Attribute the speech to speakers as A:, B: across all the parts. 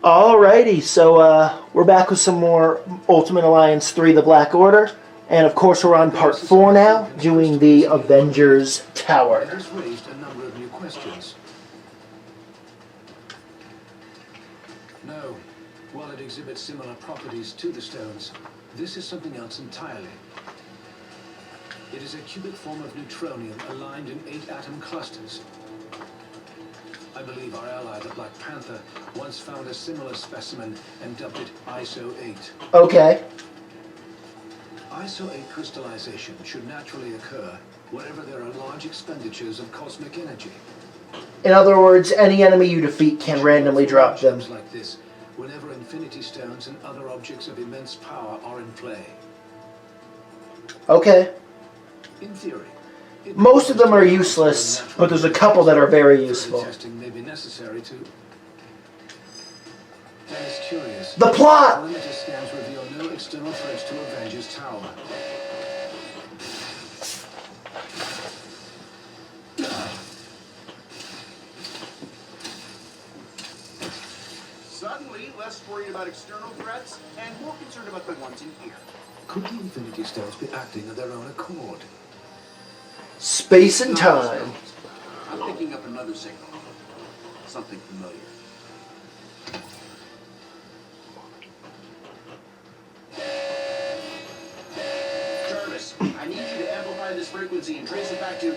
A: Alrighty, so we're back with some more Ultimate Alliance 3 The Black Order. And of course we're on part 4 now, doing the Avengers Tower.
B: It has raised a number of new questions. No, while it exhibits similar properties to the stones, this is something else entirely. It is a cubic form of neutronium aligned in 8 atom clusters. I believe our ally, the Black Panther, once found a similar specimen and dubbed it ISO-8.
A: Okay.
B: ISO-8 crystallization should naturally occur wherever there are large expenditures of cosmic energy.
A: In other words, any enemy you defeat can randomly drop them.
B: Like this, whenever infinity stones and other objects of immense power are in play.
A: Okay.
B: In theory,
A: most of them are useless, but there's a couple that are very useful.
B: Testing may be necessary to. That is curious.
A: The plot!
B: Perimeter scans reveal no external threats to Avengers Tower.
C: Suddenly, less worried about external threats and more concerned about the ones in here.
B: Could the infinity stones be acting of their own accord?
A: Space and time.
C: I'm picking up another signal. Something familiar. Jarvis, I need you to amplify this frequency and trace it back to...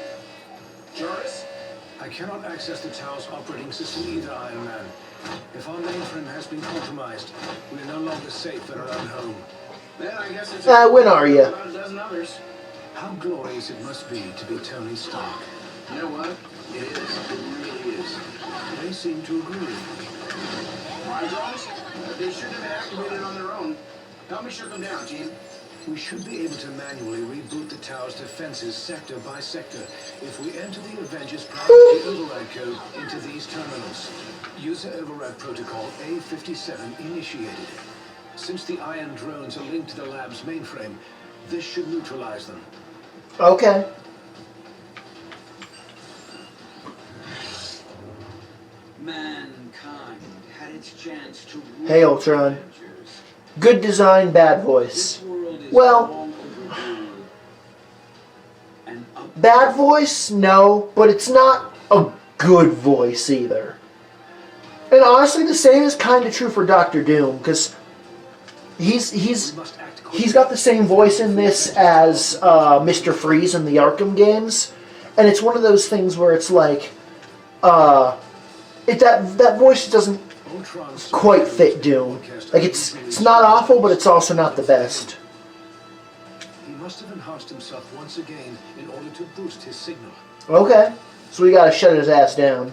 C: Jarvis?
B: I cannot access the tower's operating system either, Iron Man. If our mainframe has been compromised, we are no longer safe in our own home.
C: Then I guess it's...
A: When are you?
C: About a dozen others.
B: How glorious it must be to be Tony Stark.
C: You know what? It is. It really is.
B: They seem to agree.
C: My drones? They shouldn't have been activated on their own. Help me shut them down, team.
B: We should be able to manually reboot the tower's defenses sector by sector if we enter the Avengers priority override code into these terminals. User override protocol A57 initiated. Since the iron drones are linked to the lab's mainframe, this should neutralize them.
A: Okay.
D: Mankind had its chance to rule
A: Hey, Ultron.
D: Avengers.
A: Good design, bad voice.
D: This world is
A: Well,
D: long overdue. And up
A: bad voice? No, but it's not a good voice either. And honestly, the same is kind of true for Doctor Doom, because he's got the same voice in this as Mr. Freeze in the Arkham games, and it's one of those things where it's like, that voice doesn't quite fit Doom. Like it's not awful, but it's also not the best.
B: He must have enhanced himself once again in order to boost his signal.
A: Okay, so we gotta shut his ass down.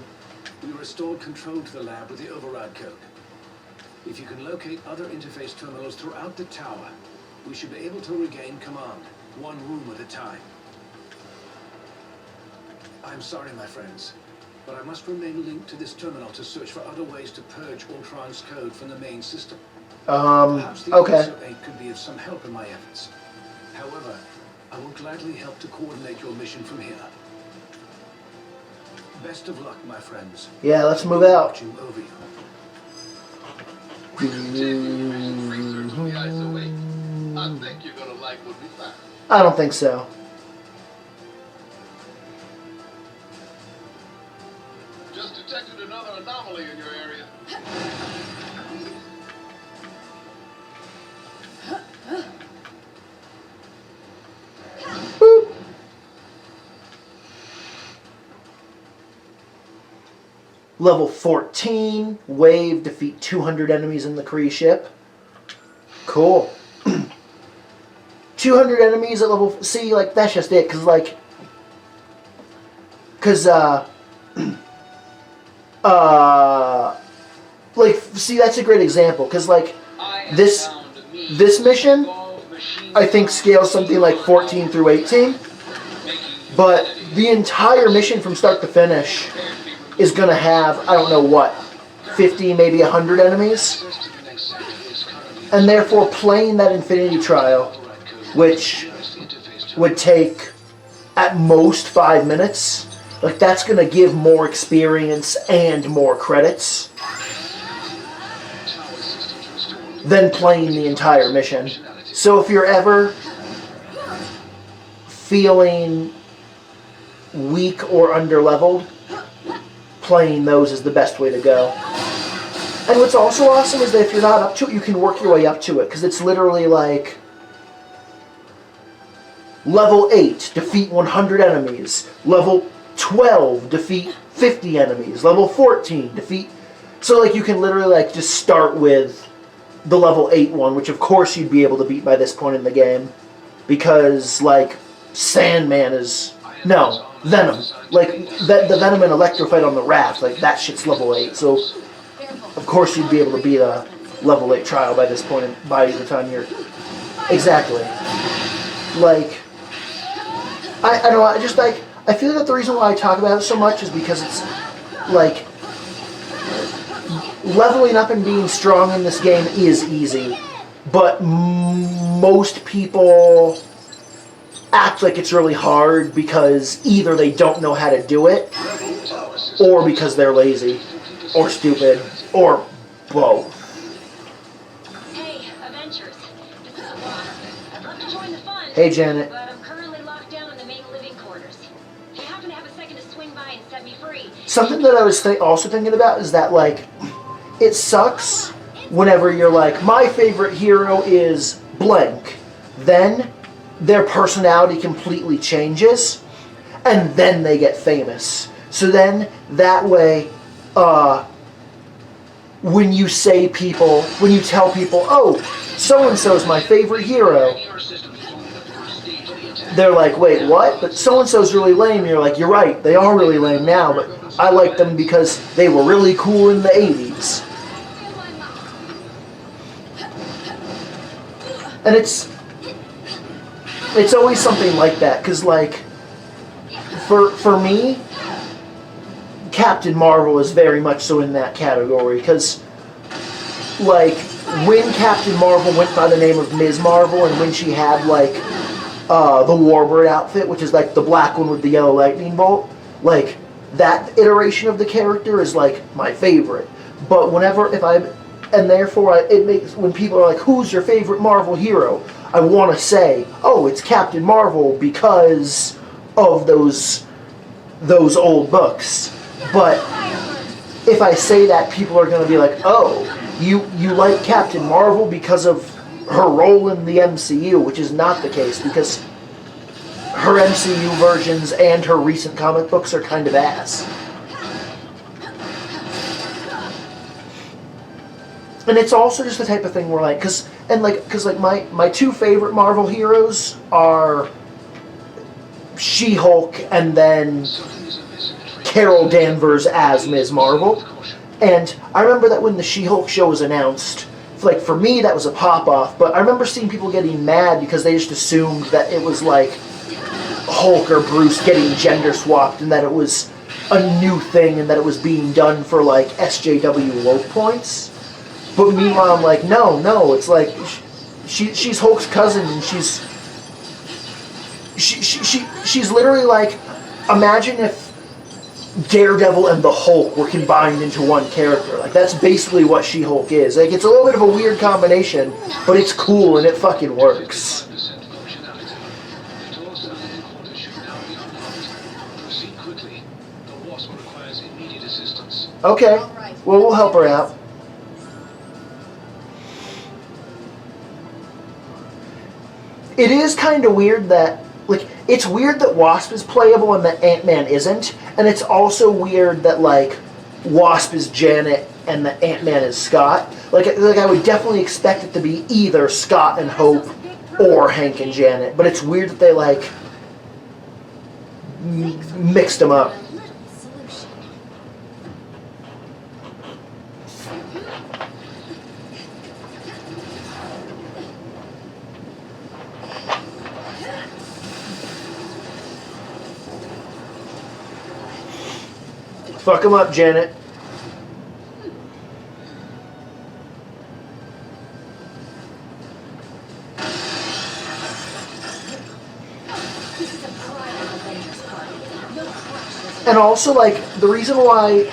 B: We restored control to the lab with the override code. If you can locate other interface terminals throughout the tower, we should be able to regain command, one room at a time. I'm sorry, my friends, but I must remain linked to this terminal to search for other ways to purge Ultron's code from the main system. Perhaps the
A: Okay.
B: ISO-8 could be of some help in my efforts. However, I will gladly help to coordinate your mission from here. Best of luck, my friends.
A: Yeah, let's move out.
B: Watching over you.
E: Continuing research on the ISO-8. I think you're gonna like what we found.
A: I don't think so.
E: Just detected another anomaly in your area.
A: Boop. Level 14, wave, defeat 200 enemies in the Kree ship. Cool. 200 enemies at level... See, like, that's just it, because, like... like, see, that's a great example, because, like, this mission, I think, scales something like 14 through 18, but the entire mission from start to finish is going to have, I don't know what, 50, maybe 100 enemies, and therefore playing that Infinity Trial, which would take at most 5 minutes, like, that's going to give more experience and more credits. than playing the entire mission. So if you're ever feeling weak or underleveled, playing those is the best way to go. And what's also awesome is that if you're not up to it, you can work your way up to it, because it's literally like level 8, defeat 100 enemies. Level 12, defeat 50 enemies. Level 14, defeat... So like you can literally like just start with the level 8 one, which of course you'd be able to beat by this point in the game, because like Sandman is... No, Venom. Like the Venom and Electro fight on the raft, like that shit's level 8, so of course you'd be able to beat a level 8 trial by this point, by the time you're... Exactly. Like, I don't know, I just like, I feel that the reason why I talk about it so much is because it's, like, leveling up and being strong in this game is easy, but most people act like it's really hard because either they don't know how to do it, or because they're lazy, or stupid, or both.
F: Hey, Avengers. This is Wasp. I'd love to join the fun.
A: Hey, Janet.
F: But I'm currently locked down in the main living quarters. If you happen to have a second to swing by and set me free.
A: Something that I was also thinking about is that, like, it sucks whenever you're like, my favorite hero is blank. Then their personality completely changes, and then they get famous. So then, that way, when you tell people, oh, so-and-so's my favorite hero, they're like, wait, what? But so-and-so's really lame. You're like, you're right, they are really lame now, but I like them because they were really cool in the 80s. And it's always something like that, because, like, for me, Captain Marvel is very much so in that category, because, like, when Captain Marvel went by the name of Ms. Marvel, and when she had, like, the Warbird outfit, which is, like, the black one with the yellow lightning bolt, like, that iteration of the character is, like, my favorite. But and therefore, it makes, when people are like, who's your favorite Marvel hero? I want to say, oh, it's Captain Marvel because of those old books. But if I say that, people are going to be like, oh, you like Captain Marvel because of her role in the MCU, which is not the case, because her MCU versions and her recent comic books are kind of ass. And it's also just the type of thing where, like, because my two favorite Marvel heroes are She-Hulk and then Carol Danvers as Ms. Marvel. And I remember that when the She-Hulk show was announced, like, for me that was a pop-off, but I remember seeing people getting mad because they just assumed that it was like Hulk or Bruce getting gender swapped and that it was a new thing and that it was being done for, like, SJW low points. But meanwhile, I'm like, no, it's like, she's Hulk's cousin, and she's literally like, imagine if Daredevil and the Hulk were combined into one character. Like, that's basically what She-Hulk is. Like, it's a little bit of a weird combination, but it's cool and it fucking works. Okay, well, we'll help her out. It is kind of weird that, like, it's weird that Wasp is playable and that Ant-Man isn't, and it's also weird that, like, Wasp is Janet and that Ant-Man is Scott. Like I would definitely expect it to be either Scott and Hope or Hank and Janet, but it's weird that they, like, mixed them up. Fuck him up, Janet. And also, like, the reason why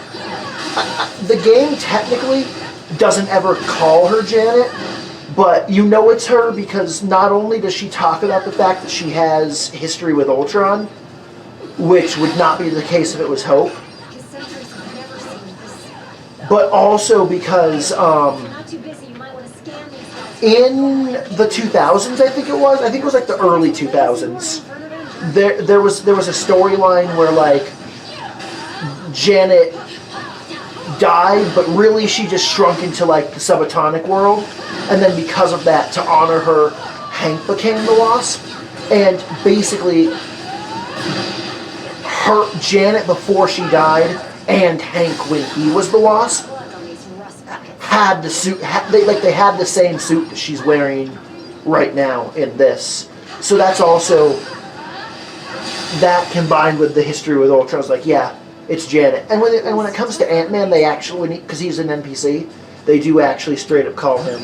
A: the game technically doesn't ever call her Janet, But you know it's her because not only does she talk about the fact that she has history with Ultron, which would not be the case if it was Hope,
G: His sentries have never seen this.
A: but also because
G: Not too busy. You might want to scan these guys.
A: in the 2000s, I think it was like the early 2000s, there was a storyline where like Janet died, but really she just shrunk into like the subatomic world, and then because of that, to honor her, Hank became the Wasp, and basically her Janet before she died and Hank when he was the Wasp
G: Blood on these rust buckets.
A: had the suit. They had the same suit that she's wearing right now in this. So that's also that combined with the history with Ultron. I was like, yeah, it's Janet. And when it comes to Ant-Man, they actually, because he's an NPC, they do actually straight up call him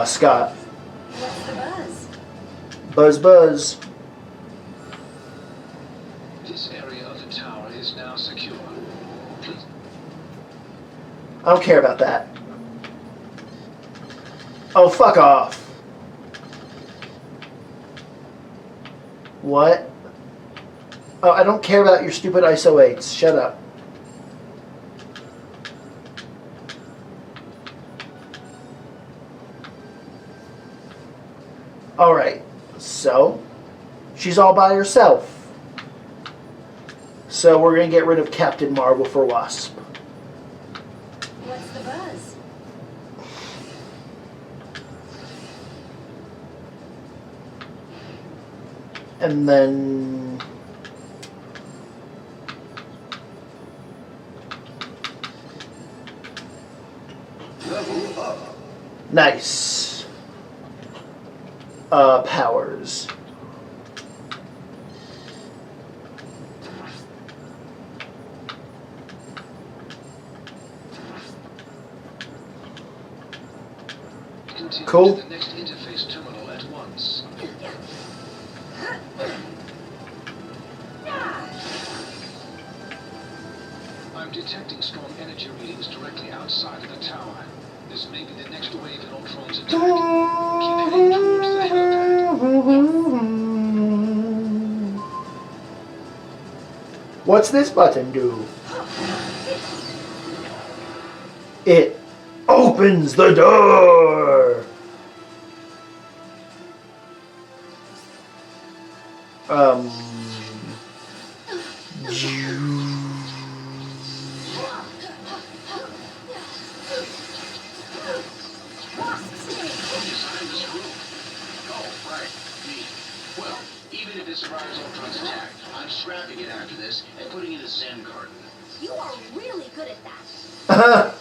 A: Scott.
G: What's the buzz?
A: Buzz Buzz.
B: This area of the tower is now secure. Please.
A: I don't care about that. Oh, fuck off. What? Oh, I don't care about your stupid ISO 8s. Shut up. Alright, so she's all by herself. So we're going to get rid of Captain Marvel for Wasp.
G: What's the buzz?
A: And then
C: Level up.
A: nice. Powers.
B: Continue
A: Cool.
B: to the next interface terminal at once. I'm detecting strong energy readings directly outside of the tower. This may be the next wave in Ultron's attack. Keep heading towards the helipad.
A: What's this button do? It opens the door.
C: Design this room. Oh, right. Me. Well, even if it survives Ultron's attack, I'm scrapping it after this and putting it in a Zen garden.
G: You are really good at that.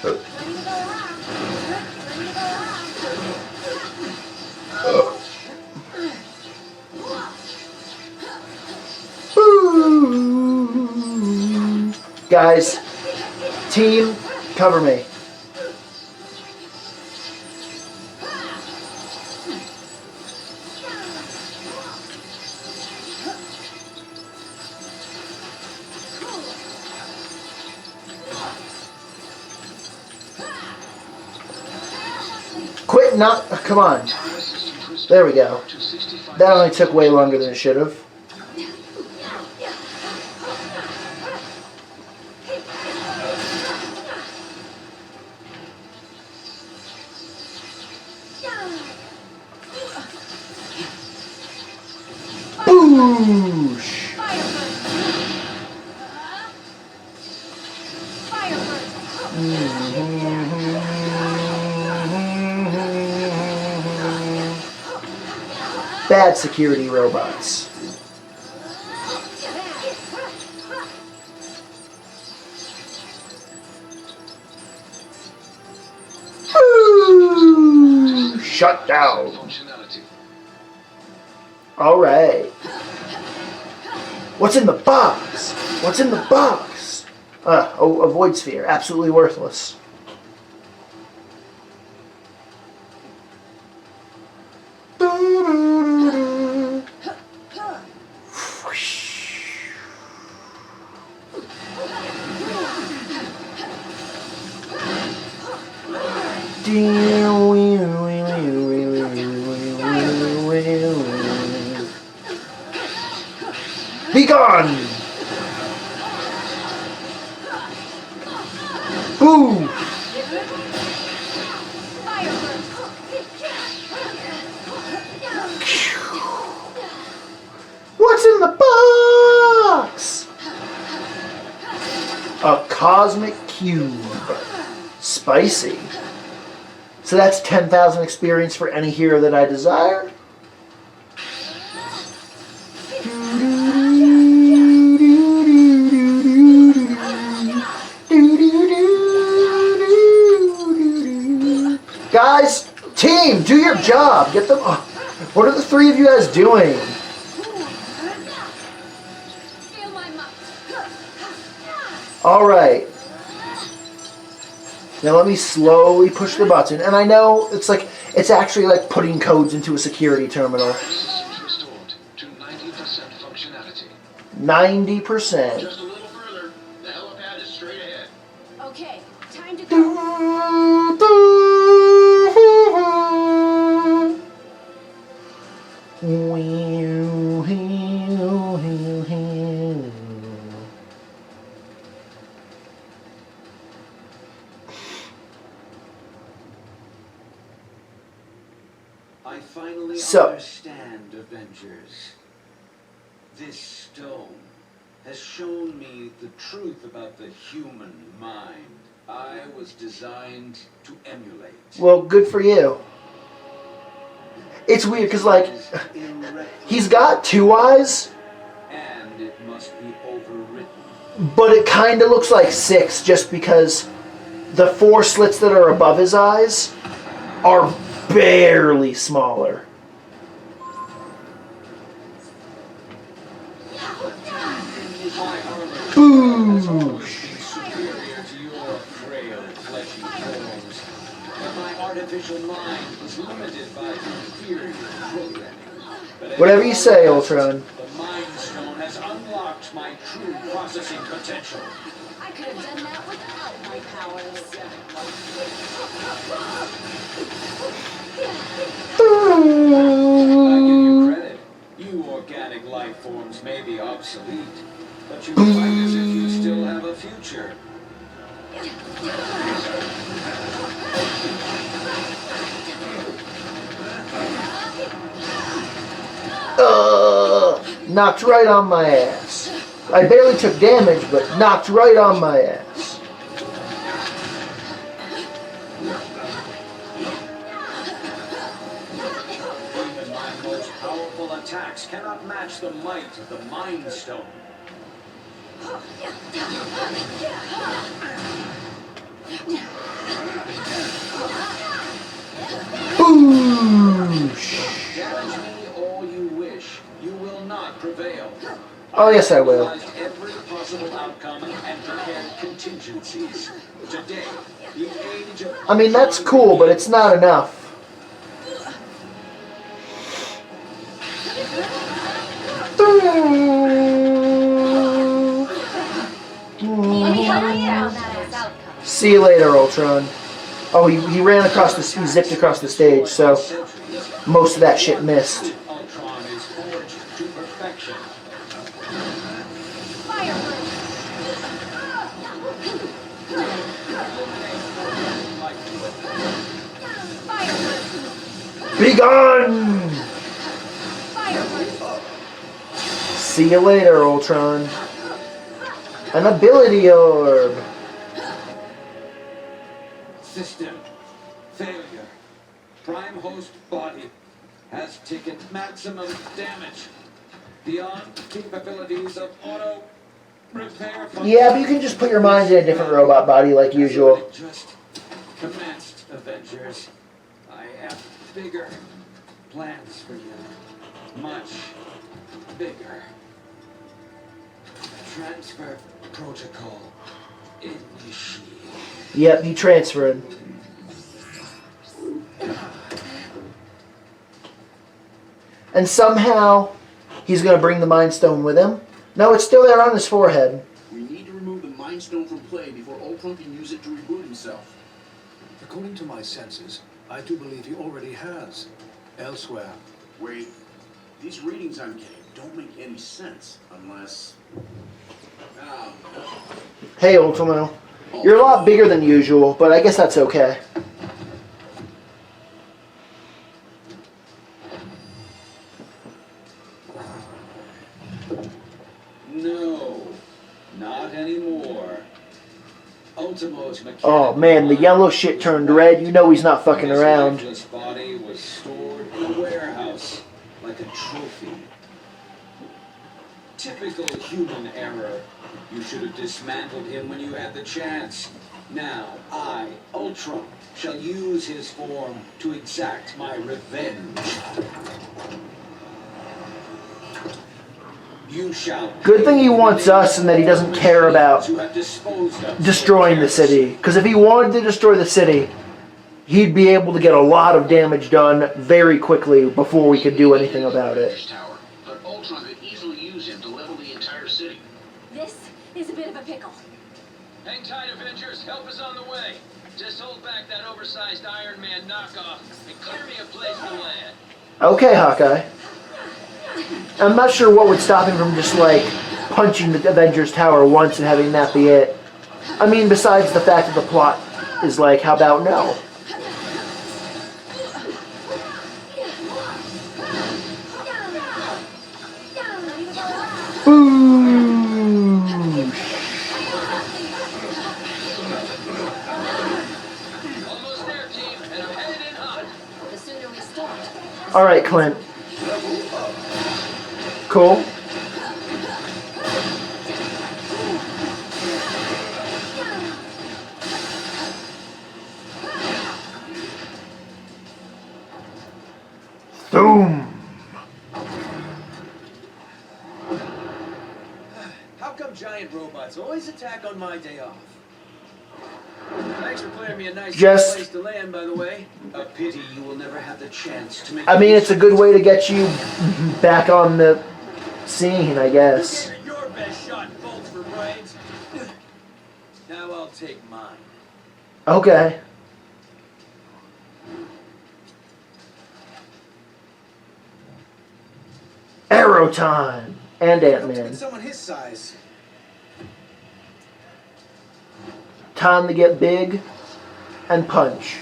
G: Ready to go around. Ready to go around.
A: Guys, team, cover me. Quit not. Come on.
B: Tower system crystal
A: There we go.
B: to 65.
A: That only took way longer than it should have. Boosh! Bad security robots. Boo! Shut down.
B: Functionality.
A: All right. What's in the box? What's in the box? A void sphere. Absolutely worthless. Be gone! Boo! What's in the box? A cosmic cube. Spicy. So that's 10,000 experience for any hero that I desire. Guys, team, do your job. Get them. What are the three of you guys doing? All right. Now let me slowly push the button. And I know it's actually like putting codes into a security terminal.
C: Systems restored to 90% functionality.
A: 90%.
C: Just a little further. The helipad is straight ahead.
G: Okay, time to go.
D: I finally
A: So-
D: understand, Avengers. This stone has shown me the truth about the human mind. I was designed to emulate.
A: Well, good for you. It's weird because, like,
D: It is irreparable,
A: he's got two eyes,
D: and it must be overwritten.
A: but it kind of looks like six just because the four slits that are above his eyes are barely smaller.
D: My armor has
A: Boosh.
D: always been superior to your frail, fleshy forms. But my artificial mind was limited by inferior programming. But
A: Whatever you say, Ultron.
D: the Mind Stone has unlocked my true processing potential.
G: I could have done that without my powers.
D: I give you credit. You organic life forms may be obsolete, but you fight as if you still have a future.
A: Knocked right on my ass. I barely took damage, but knocked right on my ass.
D: Even my most powerful attacks cannot match the might of the Mind Stone.
A: Boosh.
D: Damage me all you wish. You will not prevail.
A: Oh, yes, I will.
D: Analyzed every possible outcome and prepared contingencies. Today, the age of
A: I mean, that's cool, but it's not enough. See you later, Ultron. Oh, he ran across the, he zipped across the stage, so most of that shit missed.
D: Ultron is forged to perfection.
A: Be gone! See you later, Ultron. An ability orb.
D: System failure. Prime host body has taken maximum damage beyond capabilities of auto repair.
A: Yeah, but you can just put your mind in a different robot body like usual.
D: It just commenced, Avengers. I have bigger plans for you. Much bigger. Transfer protocol initiated.
A: Yep, he transferred. And somehow, he's going to bring the Mind Stone with him. No, it's still there on his forehead.
E: We need to remove the Mind Stone from play before Ultron can use it to reboot himself.
B: According to my senses, I do believe he already has. Elsewhere.
C: Wait, these readings I'm getting don't make any sense unless... Now,
A: Hey, Ultimo. You're a lot bigger than usual, but I guess that's okay.
D: No, not anymore. Ultimo's mechanical
A: Oh man, the yellow shit turned red. You know he's not fucking
D: His
A: around.
D: lifeless body was stored in a warehouse like a trophy. Typical human error. You should have dismantled him when you had the chance. Now, I, Ultron, shall use his form to exact my revenge. You shall.
A: Good thing he wants us and that he doesn't care about
D: who have disposed of
A: destroying the city. Because if he wanted to destroy the city, he'd be able to get a lot of damage done very quickly before we could do anything about it.
C: Tower, but Ultron could easily use him to level the entire city.
G: This is a bit of a pickle.
H: Hang tight, Avengers. Help is on the way. Just hold back that oversized Iron Man knockoff and clear me a place to land.
A: Okay, Hawkeye. I'm not sure what would stop him from just, like, punching the Avengers Tower once and having that be it. I mean, besides the fact that the plot is like, how about no? Boo!
H: Almost there, team, and I'm headed in hot.
G: The sooner we start.
A: Alright, Clint. Cool. Boom.
I: How come giant robots always attack on my day off? Thanks for clearing me a nice
A: Just-
I: place to land, by the way.
D: A pity you will never have the chance to make.
A: I mean, it's a good way to get you back on the scene, I guess.
I: You gave it your best shot, bolts for brains. Now I'll take mine.
A: Okay. Arrow time! And
I: Hope to
A: Ant-Man.
I: get someone his size.
A: Time to get big and punch.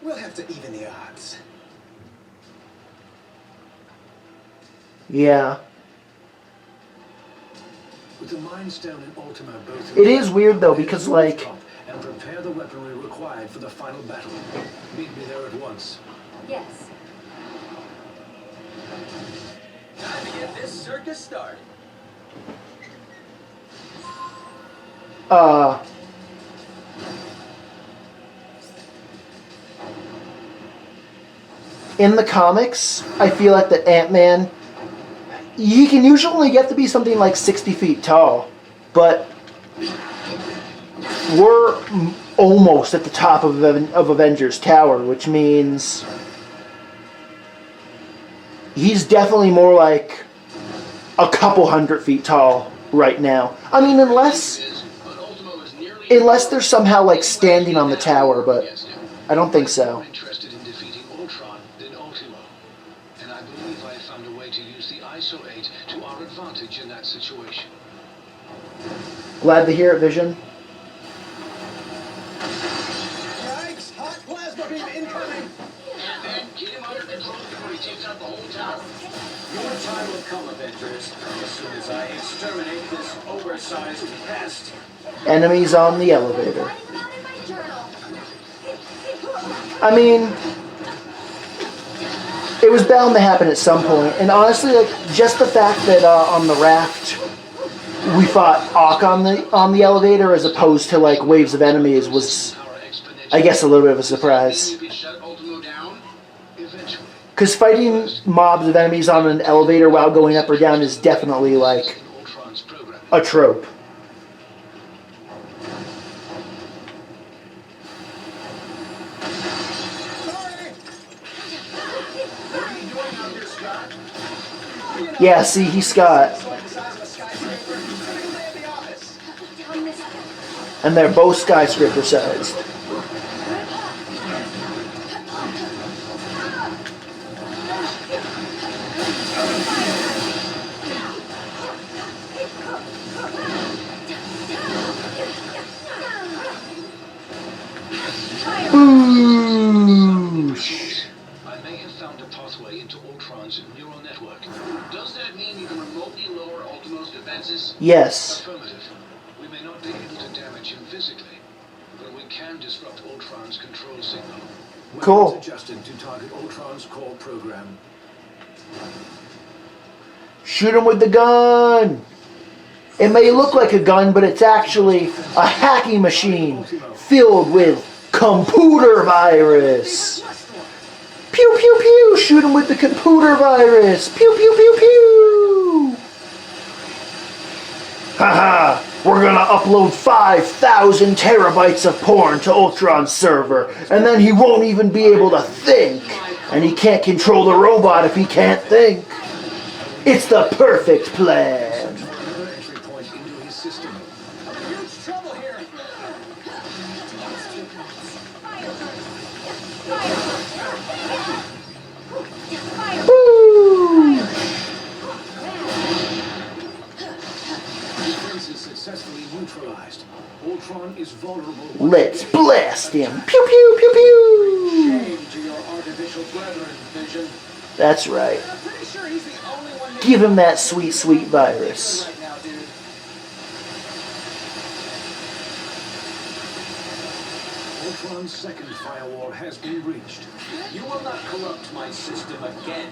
I: We'll have to even the odds.
A: Yeah.
B: With the Mind Stone and Ultima both...
A: It is weird though, because like...
B: And prepare the weaponry required for the final battle. Meet me there at once.
G: Yes.
I: Time to get this circus started.
A: In the comics, I feel like the Ant-Man, he can usually only get to be something like 60 feet tall, but we're almost at the top of Avengers Tower, which means he's definitely more like a couple 100 feet tall right now. I mean, unless they're somehow like standing on the tower, but I don't think so.
C: Interested in defeating Ultron than Ultimo, and I believe I have found a way to use the ISO 8 to our advantage in that situation.
A: Glad to hear it, Vision.
I: Yikes! Hot plasma beam incoming!
C: And then get him under control before he takes out the whole tower.
D: Your time will come, Avengers, as soon as I exterminate this oversized pest.
A: Enemies on the elevator.
G: Writing about in my journal.
A: I mean, it was bound to happen at some point. And honestly, like just the fact that on the raft we fought Ock on the elevator as opposed to like waves of enemies was, I guess, a little bit of a surprise. Because fighting mobs of enemies on an elevator while going up or down is definitely like a trope.
I: Sorry! You're Scott?
A: Yeah, see, he's Scott.
I: It's like the size of a skyscraper. Typical day at the office.
G: Down this way.
A: And they're both skyscraper sized. Boosh.
C: I may have found a pathway into Ultron's neural network. Does that mean you can remotely lower Ultimo's defenses?
A: Yes.
C: Affirmative. We may not be able to damage him physically, but we can disrupt Ultron's control signal.
A: Cool.
B: Weapons adjusted to target Ultron's core program.
A: Shoot him with the gun. It may look like a gun, but it's actually a hacking machine filled with computer virus. Pew pew pew. Shoot him with the computer virus. Pew pew pew pew. Haha. We're gonna upload 5,000 terabytes of porn to Ultron's server, and then he won't even be able to think. And he can't control the robot if he can't think. It's the perfect plan.
B: Another entry point into his system.
I: Huge trouble here.
A: Woo!
B: Defenses successfully neutralized. Ultron is vulnerable.
A: Let's blast him. Pew pew pew pew.
I: Shame to your artificial brethren, Vision.
A: That's right.
I: I'm pretty sure he's the only one that
A: Give him that sweet, sweet virus.
I: right now, dude.
B: Ultron's second firewall has been breached.
D: You will not corrupt my system again.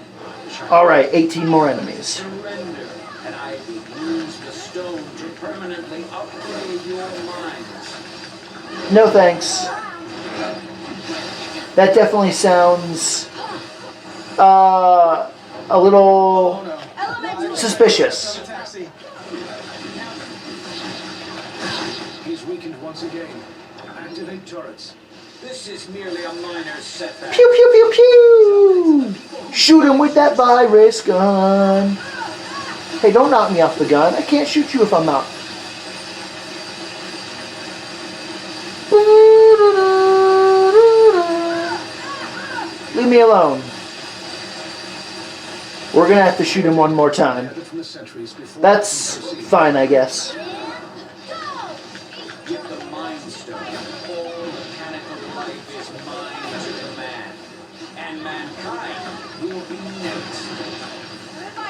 A: All right, 18 more enemies.
D: Surrender, and I will use the stone to permanently upgrade your minds.
A: No thanks. That definitely sounds a little suspicious.
I: Taxi.
B: He's weakened once again. Activate turrets.
D: This is merely a minor setback.
A: Pew pew pew pew. Shoot him with that virus gun. Hey, don't knock me off the gun. I can't shoot you if I'm out. Leave me alone. We're gonna have to shoot him one more time.
B: Gathered from the sentries before
A: That's
B: we proceed.
A: fine, I guess.
D: With the Mind Stone, all mechanical life is mine to command. And mankind will be next.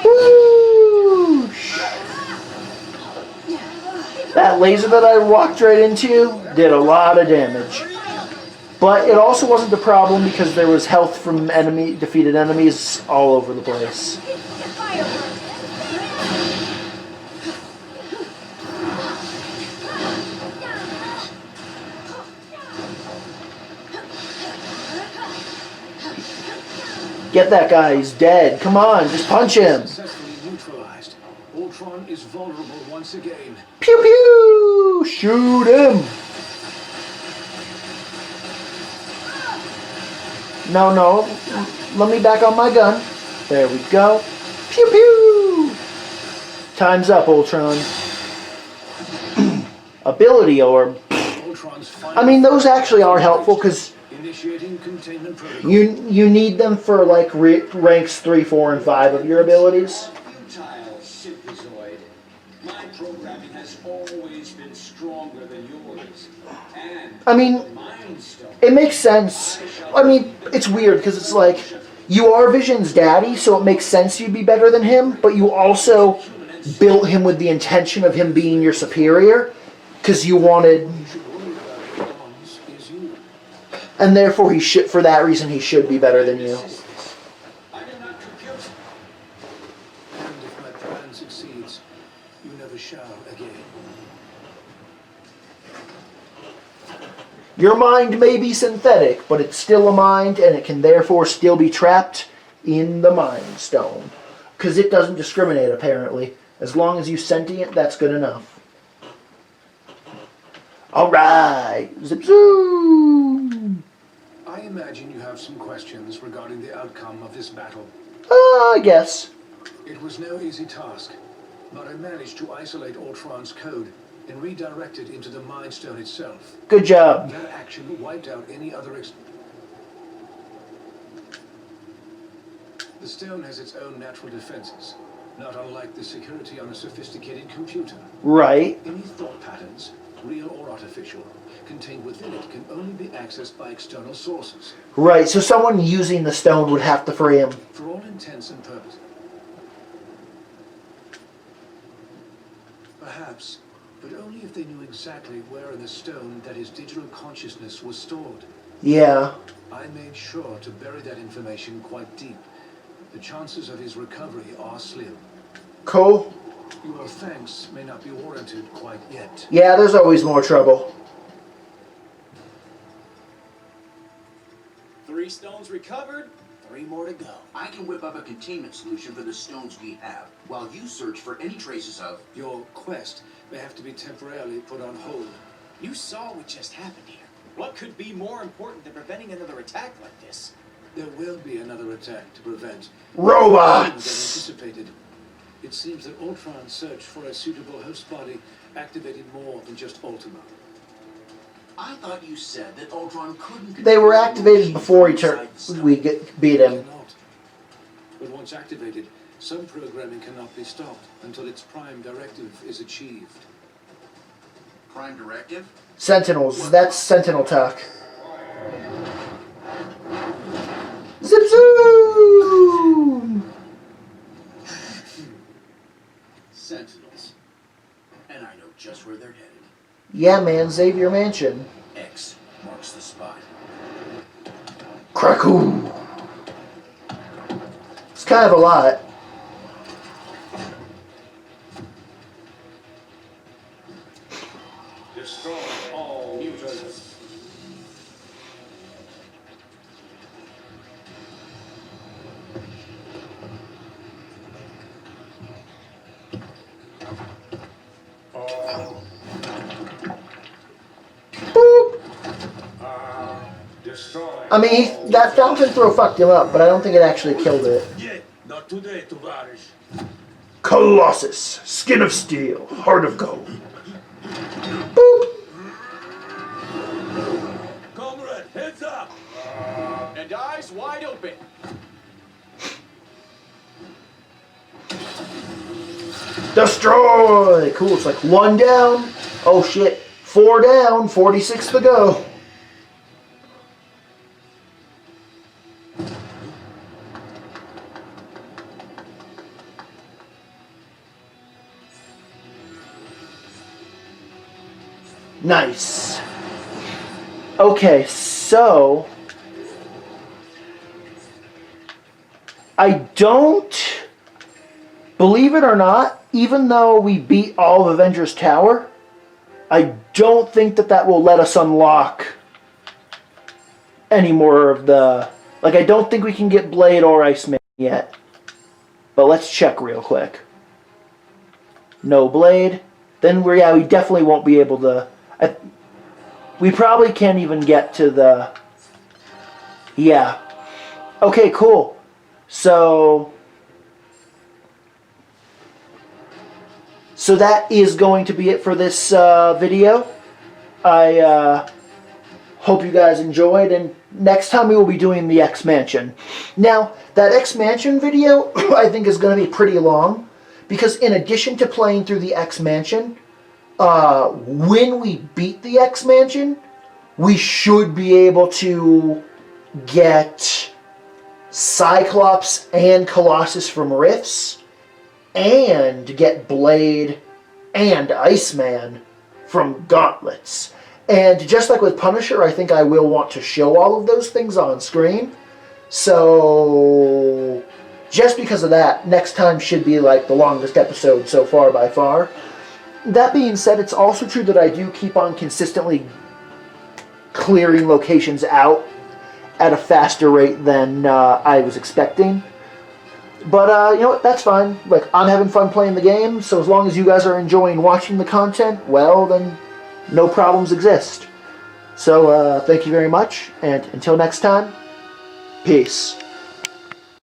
A: Whoosh. That laser that I walked right into did a lot of damage. But it also wasn't the problem because there was health from defeated enemies all over the place. Get that guy, he's dead. Come on, just punch him.
B: Successfully neutralized. Ultron is vulnerable once again.
A: Pew pew! Shoot him! No, no. Let me back on my gun. There we go. Pew pew! Time's up, Ultron. Ability orb.
B: Ultron's final
A: I mean, those actually are helpful because
B: initiating containment protocol.
A: you need them for like ranks 3, 4, and 5 of your abilities.
D: Futile synthezoid. My programming has always been stronger than yours. And
A: I mean,
D: the Mind Stone.
A: it makes sense. I mean, it's weird because it's like you are Vision's daddy, so it makes sense you'd be better than him, but you also built him with the intention of him being your superior because you wanted,
B: Is you.
A: and therefore he should. For that reason, he should be better than you.
D: I did not compute.
B: And if my plan succeeds, you never shall again.
A: Your mind may be synthetic, but it's still a mind, and it can therefore still be trapped in the Mind Stone. Because it doesn't discriminate, apparently. As long as you sentient, that's good enough. Alright! Zip zoom!
B: I imagine you have some questions regarding the outcome of this battle.
A: I guess.
B: It was no easy task, but I managed to isolate Ultron's code and redirect it into the Mind Stone itself.
A: Good job.
B: That action wiped out any other The stone has its own natural defenses, not unlike the security on a sophisticated computer.
A: Right.
B: Any thought patterns, real or artificial, contained within it can only be accessed by external sources.
A: Right, so someone using the stone would have to free him.
B: For all intents and purposes. Perhaps, but only if they knew exactly where in the stone that his digital consciousness was stored.
A: Yeah.
B: I made sure to bury that information quite deep. The chances of his recovery are slim.
A: Cool.
B: Your thanks may not be warranted quite yet.
A: Yeah, there's always more trouble.
I: 3 stones recovered, 3 more to go.
C: I can whip up a containment solution for the stones we have, while you search for any traces of...
B: Your quest may have to be temporarily put on hold.
I: You saw what just happened here. What could be more important than preventing another attack like this?
B: There will be another attack to prevent.
A: Robots!
B: Than anticipated. It seems that Ultron's search for a suitable host body activated more than just Ultima.
C: I thought you said that Ultron couldn't...
A: They were activated before we beat him.
B: Cannot. But once activated, some programming cannot be stopped until its prime directive is achieved.
C: Prime directive?
A: Sentinels. That's Sentinel talk. Zip zoom!
C: Sentinels. And I know just where they're headed.
A: Yeah, man, Xavier Mansion.
C: X marks the spot.
A: Krakow! It's kind of a lot.
B: Destroy all mutants.
A: I mean, that fountain throw fucked him up, but I don't think it actually killed it.
B: Yet, not today, Tavarish.
A: Colossus, skin of steel, heart of gold. Boop.
B: Comrade, heads up!
I: And eyes wide open.
A: Destroy! Cool, it's like 1 down. Oh shit, 4 down, 46 to go. Nice. Okay, so I don't, believe it or not, even though we beat all of Avengers Tower, I don't think that will let us unlock any more of the, like, I don't think we can get Blade or Iceman yet. But let's check real quick. No Blade. Then we definitely won't be able to. We probably can't even get to the... Yeah. Okay, cool. So that is going to be it for this video. I hope you guys enjoyed, and next time we will be doing the X-Mansion. Now, that X-Mansion video I think is going to be pretty long, because in addition to playing through the X-Mansion, when we beat the X-Mansion, we should be able to get Cyclops and Colossus from Rifts, and get Blade and Iceman from Gauntlets. And just like with Punisher, I think I will want to show all of those things on screen. So just because of that, next time should be like the longest episode so far by far. That being said, it's also true that I do keep on consistently clearing locations out at a faster rate than I was expecting. But, you know what, that's fine. Like, I'm having fun playing the game, so as long as you guys are enjoying watching the content, well, then no problems exist. So, thank you very much, and until next time, peace.